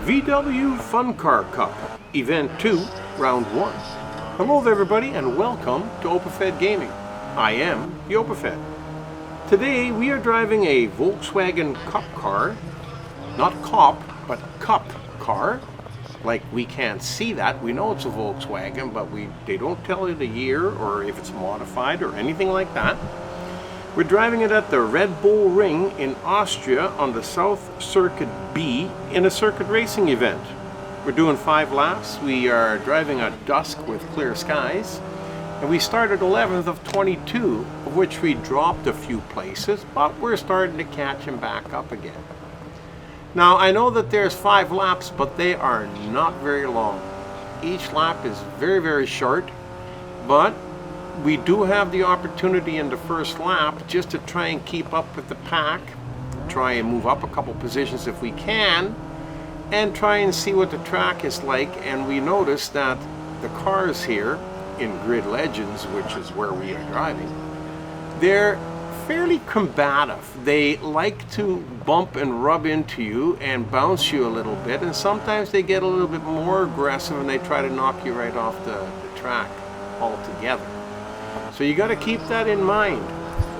VW Fun Car Cup, Event 2, Round 1. Hello there everybody and welcome to OpenFed Gaming. I am the OpenFed. Today we are driving a Volkswagen Cup car, not cop, but cup car. Like we can't see that, we know it's a Volkswagen, but they don't tell you the year or if it's modified or anything like that. We're driving it at the Red Bull Ring in Austria on the South Circuit B in a circuit racing event. We're doing 5 laps. We are driving at dusk with clear skies. And we started 11th of 22, of which we dropped a few places, but we're starting to catch him back up again. Now I know that there's 5 laps, but they are not very long. Each lap is very, very short, but we do have the opportunity in the first lap just to try and keep up with the pack, try and move up a couple positions if we can, and try and see what the track is like. And we noticed that the cars here in Grid Legends, which is where we are driving, they're fairly combative. They like to bump and rub into you and bounce you a little bit, and sometimes they get a little bit more aggressive and they try to knock you right off the track altogether. So you got to keep that in mind.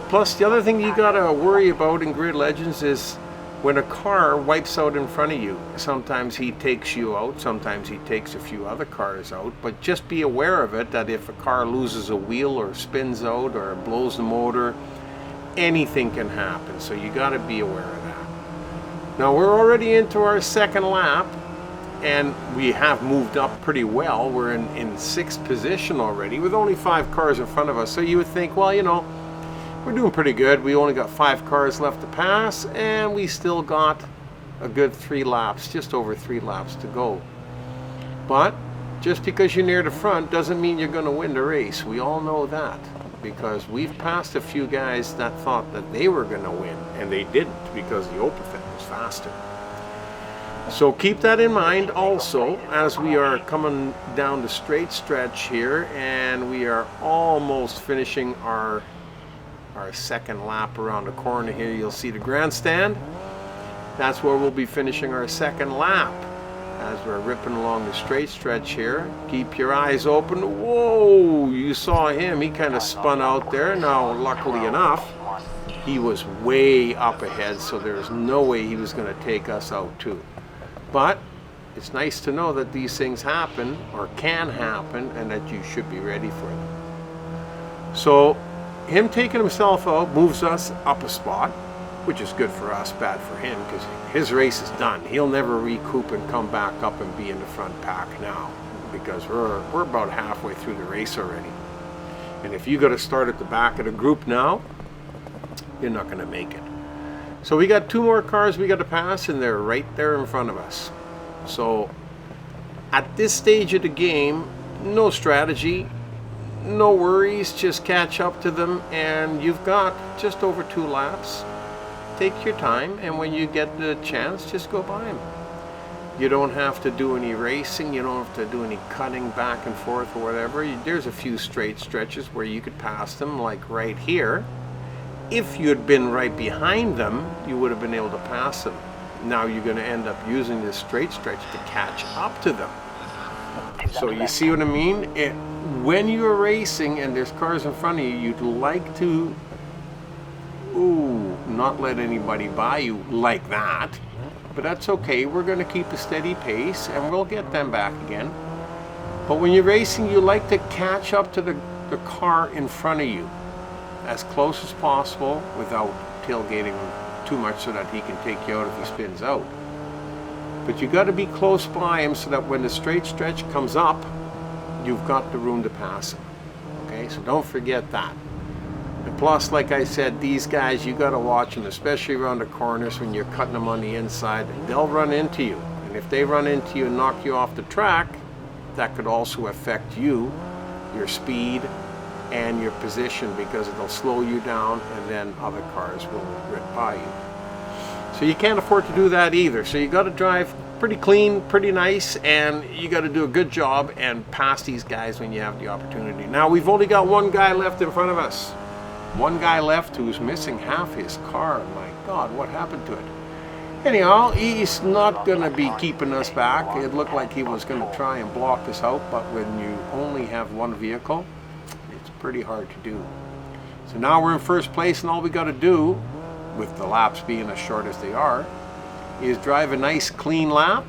Plus the other thing you got to worry about in Grid Legends is when a car wipes out in front of you. Sometimes he takes you out, sometimes he takes a few other cars out, but just be aware of it, that if a car loses a wheel or spins out or blows the motor, anything can happen. So you got to be aware of that. Now we're already into our second lap, and we have moved up pretty well. We're in 6th position already with only 5 cars in front of us. So you would think, well, you know, we're doing pretty good. We only got 5 cars left to pass, and we still got a good 3 laps, just over 3 laps to go. But just because you're near the front doesn't mean you're going to win the race. We all know that, because we've passed a few guys that thought that they were going to win, and they didn't because the OpenFed was faster. So keep that in mind also as we are coming down the straight stretch here, and we are almost finishing our second lap around the corner here. You'll see the grandstand. That's where we'll be finishing our second lap as we're ripping along the straight stretch here. Keep your eyes open. Whoa, you saw him. He kind of spun out there. Now, luckily enough, he was way up ahead, so there's no way he was going to take us out too. But it's nice to know that these things happen or can happen, and that you should be ready for them. So him taking himself out moves us up a spot, which is good for us, bad for him, because his race is done. He'll never recoup and come back up and be in the front pack now, because we're about halfway through the race already. And if you got to start at the back of the group now, you're not going to make it. So we got 2 more cars we got to pass, and they're right there in front of us. So at this stage of the game, no strategy, no worries, just catch up to them, and you've got just over 2 laps. Take your time, and when you get the chance, just go by them. You don't have to do any racing, you don't have to do any cutting back and forth or whatever. There's a few straight stretches where you could pass them, like right here. If you had been right behind them, you would have been able to pass them. Now you're going to end up using this straight stretch to catch up to them. So you see what I mean? When you're racing and there's cars in front of you, you'd like to not let anybody by you like that. But that's okay. We're going to keep a steady pace, and we'll get them back again. But when you're racing, you like to catch up to the car in front of you as close as possible without tailgating too much so that he can take you out if he spins out. But you got to be close by him so that when the straight stretch comes up, you've got the room to pass him. Okay, so don't forget that. And plus, like I said, these guys, you got to watch them, especially around the corners when you're cutting them on the inside. They'll run into you, and if they run into you and knock you off the track, that could also affect you, your speed, and your position, because it'll slow you down, and then other cars will rip by you. So you can't afford to do that either. So you got to drive pretty clean, pretty nice, and you got to do a good job and pass these guys when you have the opportunity. Now we've only got 1 guy left in front of us. 1 guy left who's missing half his car. My God, what happened to it? Anyhow, he's not going to be keeping us back. It looked like he was going to try and block us out, but when you only have one vehicle, it's pretty hard to do. So now we're in first place, and all we got to do, with the laps being as short as they are, is drive a nice clean lap.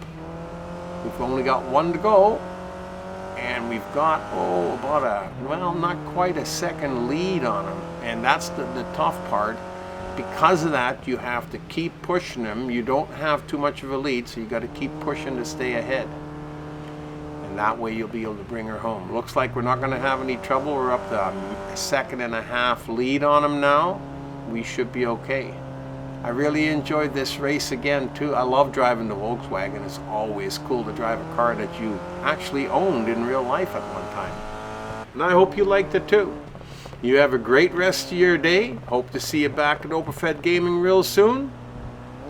We've only got one to go, and we've got, about not quite a second lead on him, and that's the tough part. Because of that, you have to keep pushing him. You don't have too much of a lead, so you got to keep pushing to stay ahead. And that way you'll be able to bring her home. Looks like we're not going to have any trouble. We're up to a second and a half lead on him now. We should be okay. I really enjoyed this race again too. I love driving the Volkswagen. It's always cool to drive a car that you actually owned in real life at one time. And I hope you liked it too. You have a great rest of your day. Hope to see you back at OpaFed Gaming real soon.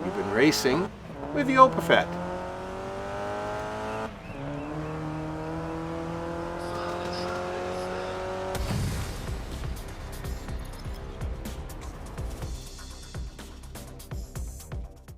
You've been racing with the OpaFed.